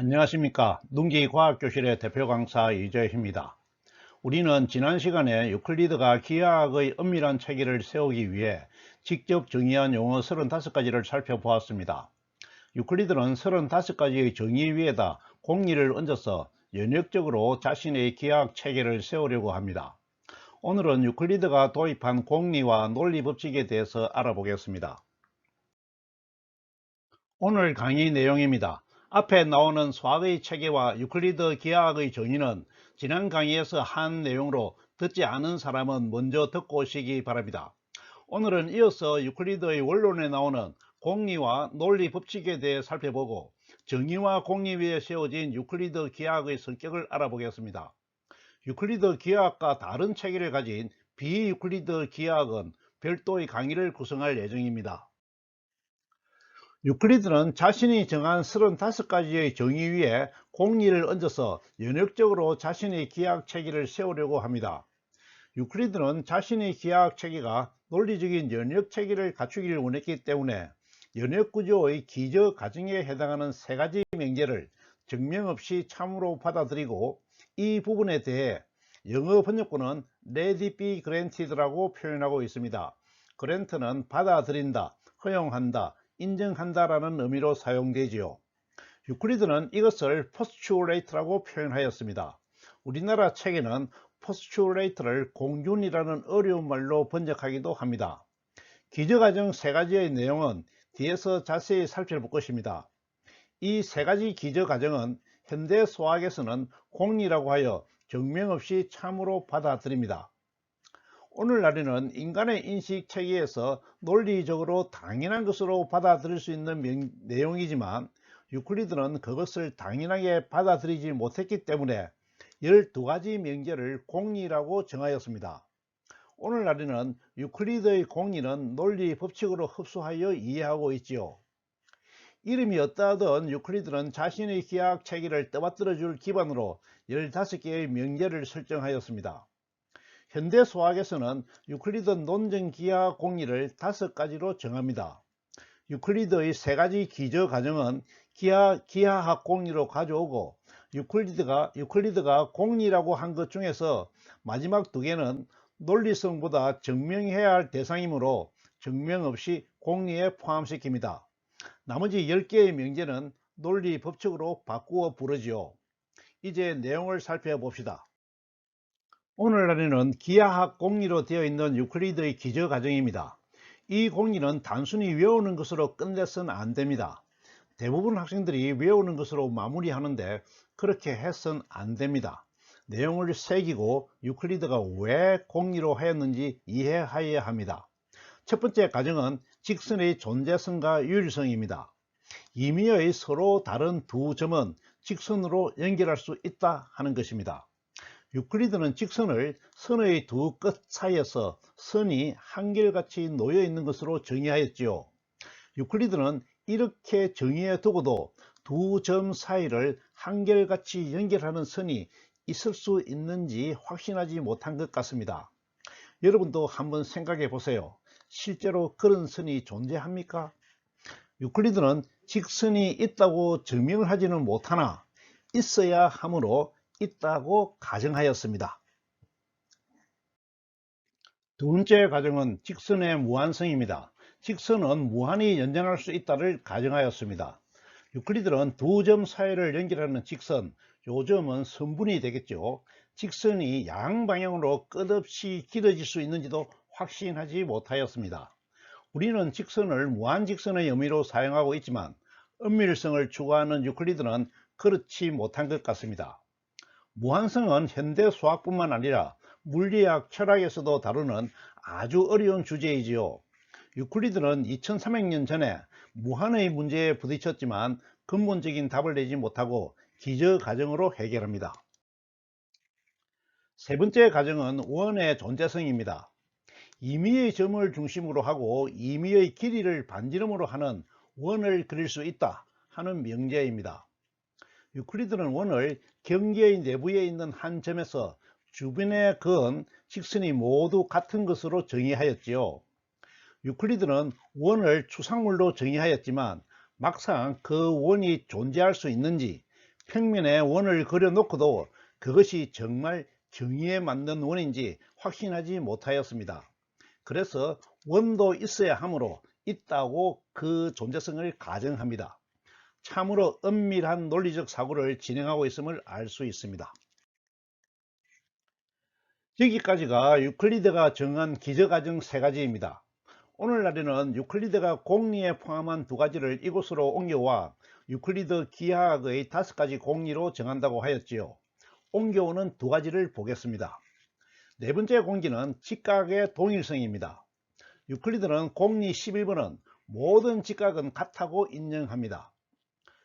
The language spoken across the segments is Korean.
안녕하십니까. 농기과학교실의 대표 강사 이재희입니다. 우리는 지난 시간에 유클리드가 기하학의 엄밀한 체계를 세우기 위해 직접 정의한 용어 35가지를 살펴보았습니다. 유클리드는 35가지의 정의 위에다 공리를 얹어서 연역적으로 자신의 기하학 체계를 세우려고 합니다. 오늘은 유클리드가 도입한 공리와 논리 법칙에 대해서 알아보겠습니다. 오늘 강의 내용입니다. 앞에 나오는 수학의 체계와 유클리드 기하학의 정의는 지난 강의에서 한 내용으로 듣지 않은 사람은 먼저 듣고 오시기 바랍니다. 오늘은 이어서 유클리드의 원론에 나오는 공리와 논리 법칙에 대해 살펴보고 정의와 공리 위에 세워진 유클리드 기하학의 성격을 알아보겠습니다. 유클리드 기하학과 다른 체계를 가진 비유클리드 기하학은 별도의 강의를 구성할 예정입니다. 유클리드는 자신이 정한 35가지의 정의 위에 공리를 얹어서 연역적으로 자신의 기하학 체계를 세우려고 합니다. 유클리드는 자신의 기하학 체계가 논리적인 연역 체계를 갖추기를 원했기 때문에 연역 구조의 기저 가정에 해당하는 3가지 명제를 증명 없이 참으로 받아들이고, 이 부분에 대해 영어 번역본은 let it be granted라고 표현하고 있습니다. grant는 받아들인다, 허용한다, 인정한다라는 의미로 사용되지요. 유클리드는 이것을 postulate라고 표현하였습니다. 우리나라 책에는 postulate를 공균이라는 어려운 말로 번역하기도 합니다. 기저과정 3가지의 내용은 뒤에서 자세히 살펴볼 것입니다. 이 3가지 기저과정은 현대 수학에서는 공리라고 하여 증명 없이 참으로 받아들입니다. 오늘날에는 인간의 인식 체계에서 논리적으로 당연한 것으로 받아들일 수 있는 내용이지만 유클리드는 그것을 당연하게 받아들이지 못했기 때문에 12가지 명제를 공리라고 정하였습니다. 오늘날에는 유클리드의 공리는 논리 법칙으로 흡수하여 이해하고 있지요. 이름이 어떠하든 유클리드는 자신의 기하학 체계를 떠받들어 줄 기반으로 15개의 명제를 설정하였습니다. 현대 수학에서는 유클리드 논증 기하학 공리를 5가지로 정합니다. 유클리드의 3가지 기저 과정은 기하학 공리로 가져오고, 유클리드가 공리라고 한 것 중에서 마지막 2개는 논리성보다 증명해야 할 대상이므로 증명 없이 공리에 포함시킵니다. 나머지 10개의 명제는 논리 법칙으로 바꾸어 부르지요. 이제 내용을 살펴봅시다. 오늘날에는 기하학 공리로 되어 있는 유클리드의 기저 과정입니다. 이 공리는 단순히 외우는 것으로 끝내서는 안 됩니다. 대부분 학생들이 외우는 것으로 마무리하는데 그렇게 해서는 안 됩니다. 내용을 새기고 유클리드가 왜 공리로 하였는지 이해하여야 합니다. 첫 번째 과정은 직선의 존재성과 유일성입니다. 임의의 서로 다른 두 점은 직선으로 연결할 수 있다 하는 것입니다. 유클리드는 직선을 선의 두 끝 사이에서 선이 한결같이 놓여 있는 것으로 정의하였지요. 유클리드는 이렇게 정의해 두고도 두 점 사이를 한결같이 연결하는 선이 있을 수 있는지 확신하지 못한 것 같습니다. 여러분도 한번 생각해 보세요. 실제로 그런 선이 존재합니까? 유클리드는 직선이 있다고 증명을 하지는 못하나 있어야 하므로 있다고 가정하였습니다. 두 번째 가정은 직선의 무한성입니다. 직선은 무한히 연장할 수 있다를 가정하였습니다. 유클리드는 두 점 사이를 연결하는 직선, 요 점은 선분이 되겠죠. 직선이 양방향으로 끝없이 길어질 수 있는지도 확신하지 못하였습니다. 우리는 직선을 무한직선의 의미로 사용하고 있지만 엄밀성을 추구하는 유클리드는 그렇지 못한 것 같습니다. 무한성은 현대 수학뿐만 아니라 물리학, 철학에서도 다루는 아주 어려운 주제이지요. 유클리드는 2300년 전에 무한의 문제에 부딪혔지만 근본적인 답을 내지 못하고 기저 과정으로 해결합니다. 세 번째 과정은 원의 존재성입니다. 임의의 점을 중심으로 하고 임의의 길이를 반지름으로 하는 원을 그릴 수 있다 하는 명제입니다. 유클리드는 원을 경계의 내부에 있는 한 점에서 주변에 그은 직선이 모두 같은 것으로 정의하였지요. 유클리드는 원을 추상물로 정의하였지만 막상 그 원이 존재할 수 있는지, 평면에 원을 그려놓고도 그것이 정말 정의에 맞는 원인지 확신하지 못하였습니다. 그래서 원도 있어야 하므로 있다고 그 존재성을 가정합니다. 참으로 은밀한 논리적 사고를 진행하고 있음을 알 수 있습니다. 여기까지가 유클리드가 정한 기저과정 3가지입니다. 오늘날에는 유클리드가 공리에 포함한 2가지를 이곳으로 옮겨와 유클리드 기하학의 5가지 공리로 정한다고 하였지요. 옮겨오는 2가지를 보겠습니다. 네 번째 공리는 직각의 동일성입니다. 유클리드는 공리 11번은 모든 직각은 같다고 인정합니다.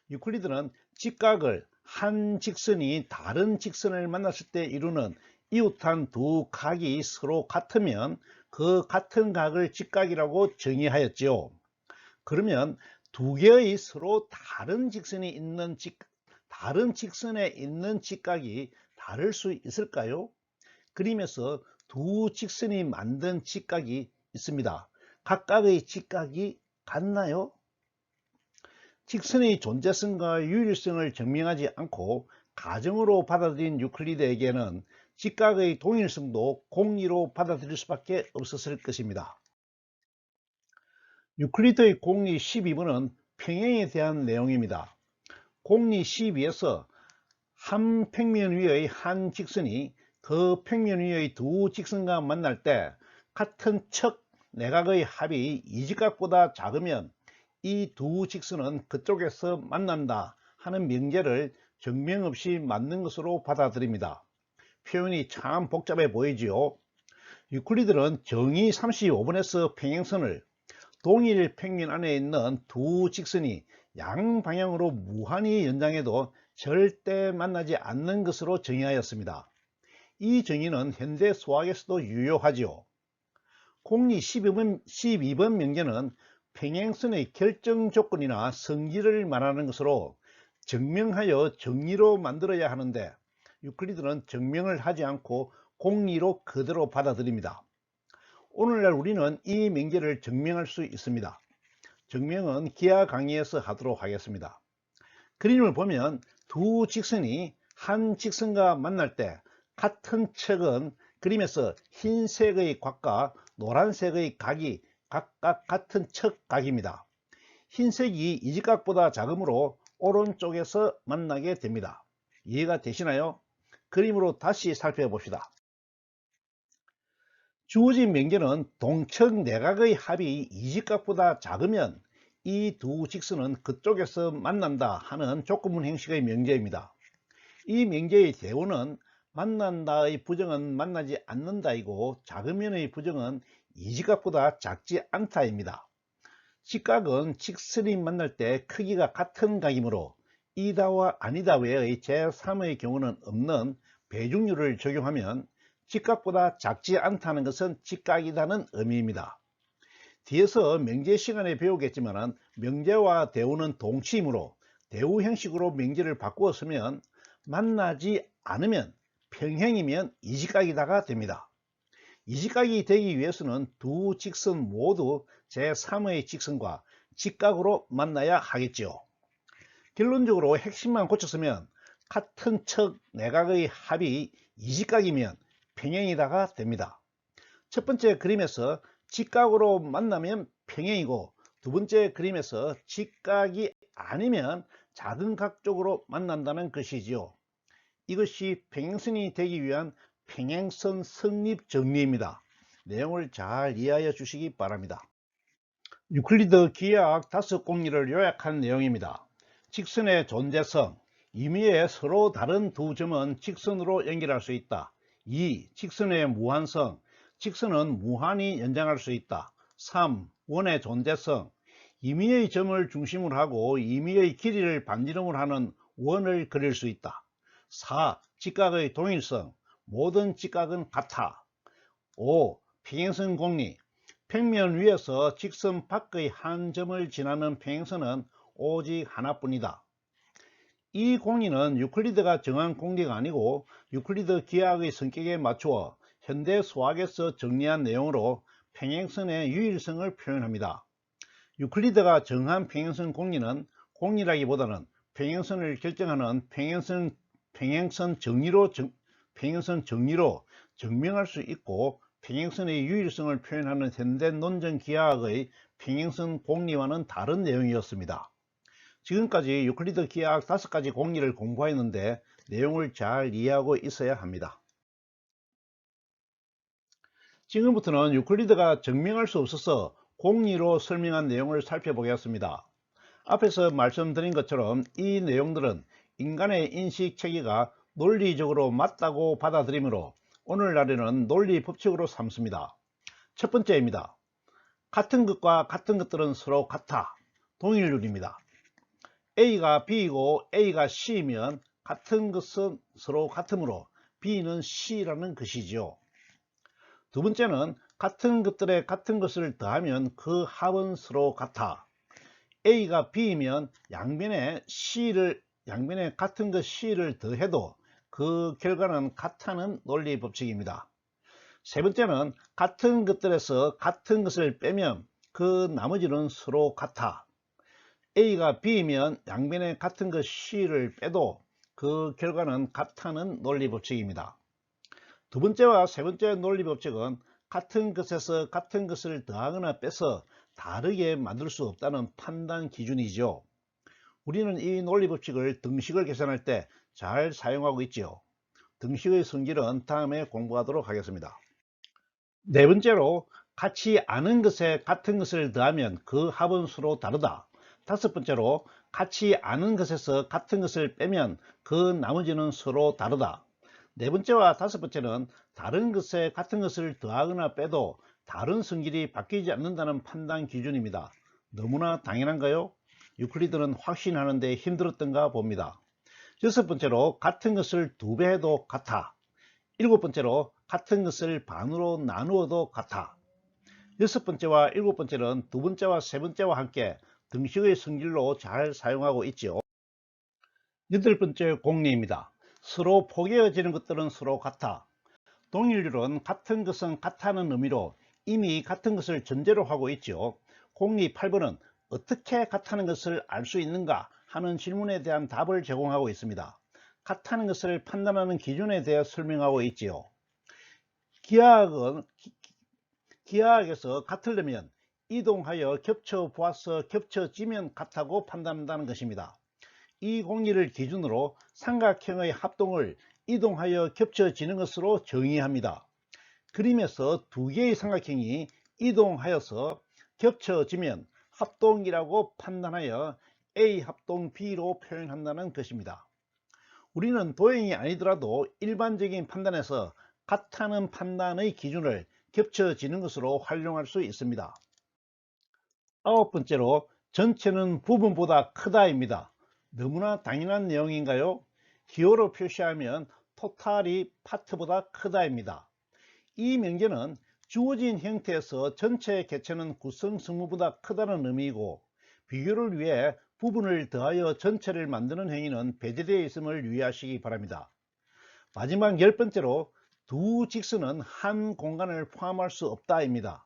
유클리드는 직각을 한 직선이 다른 직선을 만났을 때 이루는 이웃한 2각이 서로 같으면 그 같은 각을 직각이라고 정의하였지요. 그러면 2개의 서로 다른 직선에 있는 직각이 다를 수 있을까요? 그림에서 2직선이 만든 직각이 있습니다. 각각의 직각이 같나요? 직선의 존재성과 유일성을 증명하지 않고 가정으로 받아들인 유클리드에게는 직각의 동일성도 공리로 받아들일 수밖에 없었을 것입니다. 유클리드의 공리 12번은 평행에 대한 내용입니다. 공리 12에서 한 평면 위의 한 직선이 그 평면 위의 2직선과 만날 때 같은 척 내각의 합이 이 직각보다 작으면 이 2직선은 그쪽에서 만난다 하는 명제를 증명 없이 맞는 것으로 받아들입니다. 표현이 참 복잡해 보이지요. 유클리드는 정의 35번에서 평행선을 동일 평면 안에 있는 2직선이 양방향으로 무한히 연장해도 절대 만나지 않는 것으로 정의하였습니다. 이 정의는 현대 수학에서도 유효하지요. 공리 12번 명제는 평행선의 결정 조건이나 성질을 말하는 것으로 증명하여 정리로 만들어야 하는데 유클리드는 증명을 하지 않고 공리로 그대로 받아들입니다. 오늘날 우리는 이 명제를 증명할 수 있습니다. 증명은 기하 강의에서 하도록 하겠습니다. 그림을 보면 2직선이 한 직선과 만날 때 같은 척은 그림에서 흰색의 각과 노란색의 각이 각각 같은 척각입니다. 흰색이 이 직각보다 작으므로 오른쪽에서 만나게 됩니다. 이해가 되시나요? 그림으로 다시 살펴봅시다. 주어진 명제는 동척 내각의 합이 이 직각보다 작으면 이 2직선은 그쪽에서 만난다 하는 조건문 형식의 명제입니다. 이 명제의 대우는 만난다의 부정은 만나지 않는다이고 작으면의 부정은 이 직각보다 작지 않다입니다. 직각은 직선이 만날 때 크기가 같은 각이므로 이다와 아니다 외의 제3의 경우는 없는 배중률을 적용하면 직각보다 작지 않다는 것은 직각이라는 의미입니다. 뒤에서 명제 시간에 배우겠지만 명제와 대우는 동치이므로 대우 형식으로 명제를 바꾸어 쓰면 만나지 않으면 평행이면 이직각이다가 됩니다. 이직각이 되기 위해서는 2직선 모두 제3의 직선과 직각으로 만나야 하겠지요. 결론적으로 핵심만 고쳤으면 같은 척 내각의 합이 이직각이면 평행이다가 됩니다. 첫 번째 그림에서 직각으로 만나면 평행이고 두 번째 그림에서 직각이 아니면 작은 각 쪽으로 만난다는 것이지요. 이것이 평행선이 되기 위한 평행선 성립 정리입니다. 내용을 잘 이해하여 주시기 바랍니다. 유클리드 기하학 5공리를 요약한 내용입니다. 직선의 존재성, 임의의 서로 다른 2점은 직선으로 연결할 수 있다. 2. 직선의 무한성, 직선은 무한히 연장할 수 있다. 3. 원의 존재성, 임의의 점을 중심으로 하고 임의의 길이를 반지름으로 하는 원을 그릴 수 있다. 4. 직각의 동일성, 모든 직각은 같아. 5. 평행선 공리, 평면 위에서 직선 밖의 한 점을 지나는 평행선은 오직 하나뿐이다. 이 공리는 유클리드가 정한 공리가 아니고 유클리드 기하학의 성격에 맞추어 현대 수학에서 정리한 내용으로 평행선의 유일성을 표현합니다. 유클리드가 정한 평행선 공리는 공리라기보다는 평행선을 결정하는 평행선 정리로 증명할 수 있고, 평행선의 유일성을 표현하는 현대 논전 기하학의 평행선 공리와는 다른 내용이었습니다. 지금까지 유클리드 기하학 5가지 공리를 공부했는데 내용을 잘 이해하고 있어야 합니다. 지금부터는 유클리드가 증명할 수 없어서 공리로 설명한 내용을 살펴보겠습니다. 앞에서 말씀드린 것처럼 이 내용들은 인간의 인식 체계가 논리적으로 맞다고 받아들이므로 오늘날에는 논리 법칙으로 삼습니다. 첫 번째입니다. 같은 것과 같은 것들은 서로 같아. 동일률입니다. A가 B이고 A가 C이면 같은 것은 서로 같으므로 B는 C라는 것이지요. 두 번째는 같은 것들에 같은 것을 더하면 그 합은 서로 같아. A가 B이면 양변에 같은 것 C를 더해도 그 결과는 같다는 논리 법칙입니다. 세 번째는 같은 것들에서 같은 것을 빼면 그 나머지는 서로 같아. A가 B이면 양변에 같은 것 C를 빼도 그 결과는 같다는 논리 법칙입니다. 두 번째와 세 번째 논리 법칙은 같은 것에서 같은 것을 더하거나 빼서 다르게 만들 수 없다는 판단 기준이죠. 우리는 이 논리 법칙을 등식을 계산할 때 잘 사용하고 있지요. 등식의 성질은 다음에 공부하도록 하겠습니다. 네 번째로, 같이 아는 것에 같은 것을 더하면 그 합은 서로 다르다. 다섯 번째로, 같이 아는 것에서 같은 것을 빼면 그 나머지는 서로 다르다. 네 번째와 다섯 번째는 다른 것에 같은 것을 더하거나 빼도 다른 성질이 바뀌지 않는다는 판단 기준입니다. 너무나 당연한가요? 유클리드는 확신하는데 힘들었던가 봅니다. 여섯 번째로, 같은 것을 2배 해도 같아. 일곱 번째로, 같은 것을 반으로 나누어도 같아. 여섯 번째와 일곱 번째는 두 번째와 세 번째와 함께 등식의 성질로 잘 사용하고 있지요. 여덟 번째 공리입니다. 서로 포개어지는 것들은 서로 같아. 동일률은 같은 것은 같다는 의미로 이미 같은 것을 전제로 하고 있죠. 공리 8번은 어떻게 같다는 것을 알 수 있는가 하는 질문에 대한 답을 제공하고 있습니다. 같다는 것을 판단하는 기준에 대해 설명하고 있지요. 기하학에서 같으려면 이동하여 겹쳐 보아서 겹쳐지면 같다고 판단한다는 것입니다. 이 공리를 기준으로 삼각형의 합동을 이동하여 겹쳐지는 것으로 정의합니다. 그림에서 두 개의 삼각형이 이동하여서 겹쳐지면 합동이라고 판단하여 A 합동 B로 표현한다는 것입니다. 우리는 도형이 아니더라도 일반적인 판단에서 같다는 판단의 기준을 겹쳐지는 것으로 활용할 수 있습니다. 아홉 번째로, 전체는 부분보다 크다입니다. 너무나 당연한 내용인가요? 기호로 표시하면 토탈이 파트보다 크다입니다. 이 명제는 주어진 형태에서 전체 개체는 구성 성분보다 크다는 의미이고, 비교를 위해 부분을 더하여 전체를 만드는 행위는 배제되어 있음을 유의하시기 바랍니다. 마지막 10번째로, 두 직선은 한 공간을 포함할 수 없다입니다.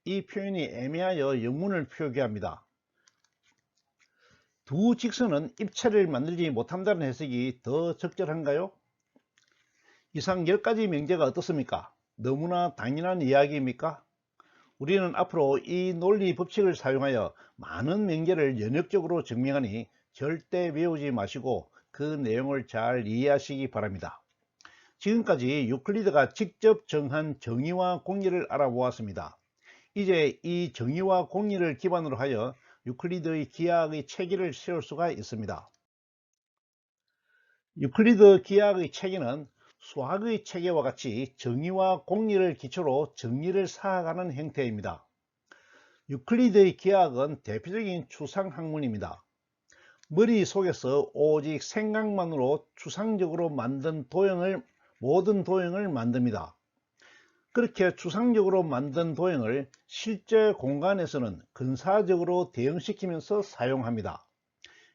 이 표현이 애매하여 영문을 표기합니다. 두 직선은 입체를 만들지 못한다는 해석이 더 적절한가요? 이상 10가지 명제가 어떻습니까? 너무나 당연한 이야기입니까? 우리는 앞으로 이 논리 법칙을 사용하여 많은 명제를 연역적으로 증명하니 절대 외우지 마시고 그 내용을 잘 이해하시기 바랍니다. 지금까지 유클리드가 직접 정한 정의와 공리를 알아보았습니다. 이제 이 정의와 공리를 기반으로 하여 유클리드의 기하학의 체계를 세울 수가 있습니다. 유클리드 기하학의 체계는 수학의 체계와 같이 정의와 공리를 기초로 정리를 쌓아가는 형태입니다. 유클리드의 기하학은 대표적인 추상학문입니다. 머릿속에서 오직 생각만으로 추상적으로 만든 모든 도형을 만듭니다. 그렇게 추상적으로 만든 도형을 실제 공간에서는 근사적으로 대응시키면서 사용합니다.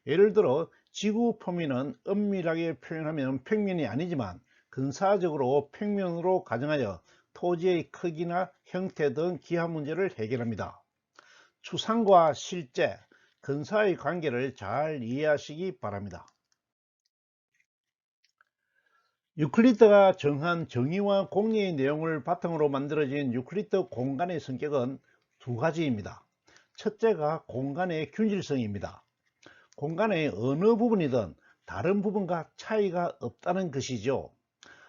예를 들어 지구 표면은 엄밀하게 표현하면 평면이 아니지만 근사적으로 평면으로 가정하여 토지의 크기나 형태 등 기하 문제를 해결합니다. 추상과 실제, 근사의 관계를 잘 이해하시기 바랍니다. 유클리드가 정한 정의와 공리의 내용을 바탕으로 만들어진 유클리드 공간의 성격은 두 가지입니다. 첫째가 공간의 균질성입니다. 공간의 어느 부분이든 다른 부분과 차이가 없다는 것이죠.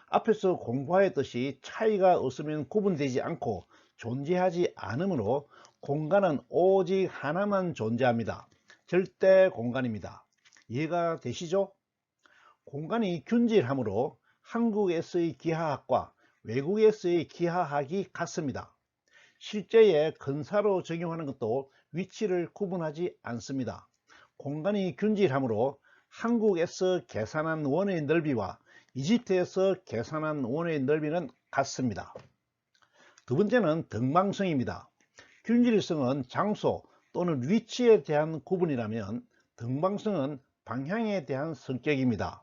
앞에서 공부하였듯이 차이가 없으면 구분되지 않고 존재하지 않으므로 공간은 오직 하나만 존재합니다. 절대 공간입니다. 이해가 되시죠? 공간이 균질하므로 한국에서의 기하학과 외국에서의 기하학이 같습니다. 실제에 근사로 적용하는 것도 위치를 구분하지 않습니다. 공간이 균질하므로 한국에서 계산한 원의 넓이와 이집트에서 계산한 원의 넓이는 같습니다. 두 번째는 등방성입니다. 균질성은 장소 또는 위치에 대한 구분이라면 등방성은 방향에 대한 성격입니다.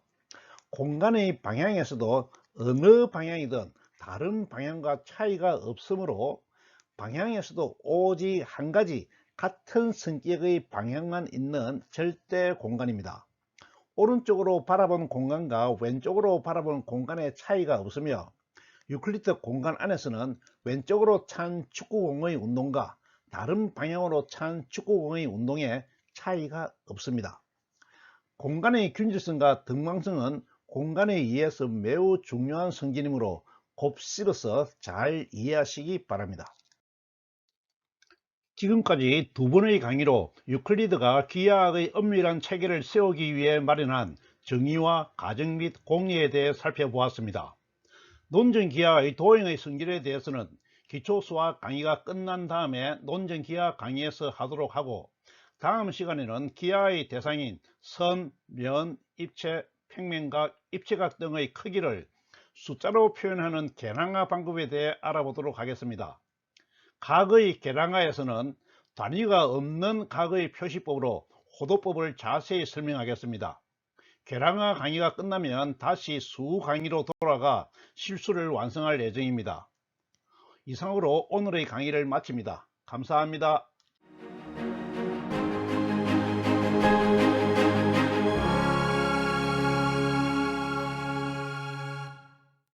공간의 방향에서도 어느 방향이든 다른 방향과 차이가 없으므로 방향에서도 오직 한 가지 같은 성격의 방향만 있는 절대 공간입니다. 오른쪽으로 바라본 공간과 왼쪽으로 바라본 공간의 차이가 없으며 유클리드 공간 안에서는 왼쪽으로 찬 축구공의 운동과 다른 방향으로 찬 축구공의 운동에 차이가 없습니다. 공간의 균질성과 등방성은 공간에 의해서 매우 중요한 성질이므로 곱씹어서 잘 이해하시기 바랍니다. 지금까지 두 번의 강의로 유클리드가 기하학의 엄밀한 체계를 세우기 위해 마련한 정의와 가정 및 공리에 대해 살펴보았습니다. 논전기하의 도형의 성질에 대해서는 기초수학 강의가 끝난 다음에 논전기하 강의에서 하도록 하고, 다음 시간에는 기하의 대상인 선, 면, 입체, 평면각, 입체각 등의 크기를 숫자로 표현하는 계량화 방법에 대해 알아보도록 하겠습니다. 각의 계량화에서는 단위가 없는 각의 표시법으로 호도법을 자세히 설명하겠습니다. 계량화 강의가 끝나면 다시 수 강의로 돌아가 실수를 완성할 예정입니다. 이상으로 오늘의 강의를 마칩니다. 감사합니다.